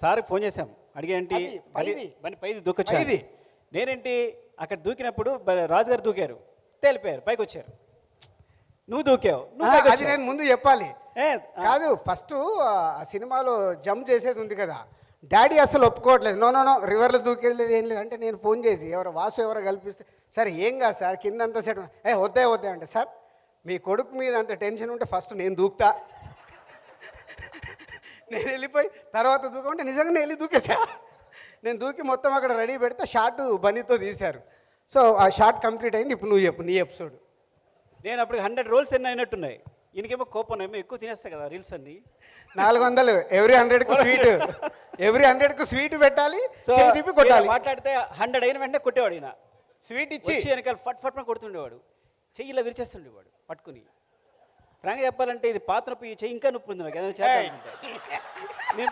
సార్కి ఫోన్ చేశాం. అడిగేంటి బండి పైది దూకొచ్చాను. నేనేంటి అక్కడ దూకినప్పుడు రాజుగారు దూకారు, తేలిపోయారు, పైకి వచ్చారు. నువ్వు దూకావు, అది నేను ముందు చెప్పాలి. కాదు, ఫస్ట్ ఆ సినిమాలో జంప్ చేసేది ఉంది కదా, డాడీ అసలు ఒప్పుకోవట్లేదు. నో నో నో రివర్లో దూకేది ఏం లేదు అంటే, నేను ఫోన్ చేసి వాసు ఎవరో కల్పిస్తే, సరే ఏం కాదు సార్ కిందంతా సెట్, వద్దే అంటే, సార్ మీ కొడుకు మీద అంత టెన్షన్ ఉంటే ఫస్ట్ నేను దూకుతా, నేను వెళ్ళిపోయి తర్వాత దూకమంటే నిజంగా వెళ్ళి దూకేసా. నేను దూకి మొత్తం అక్కడ రెడీ పెడితే షార్ట్ బనీతో తీశారు. సో ఆ షార్ట్ కంప్లీట్ అయింది. ఇప్పుడు నువ్వు చెప్పు నీ ఎపిసోడ్. నేను అప్పుడు 100 రోల్స్ ఎన్ని అయినట్టున్నాయి. ఈయనకేమో కోపం, ఏమో ఎక్కువ తినేస్తా కదా రీల్స్ అన్ని. 400 ఎవ్రీ 100కు స్వీట్, ఎవ్రీ 100కు స్వీట్ పెట్టాలి, తిప్పి కొట్టాలి. మాట్లాడితే 100 అయిన వెంటనే కొట్టేవాడు. ఈయన స్వీట్ ఇచ్చి వెనకాల ఫట్ ఫట్ కొడుతుండేవాడు. చెయ్యిలా విరిచేస్తుండేవాడు పట్టుకుని. ఫ్రాంక్గా చెప్పాలంటే ఇది పాత నొప్పి, చెయ్యి ఇంకా నొప్పి ఉంది నాకు ఏదైనా చేద్దాం. నేను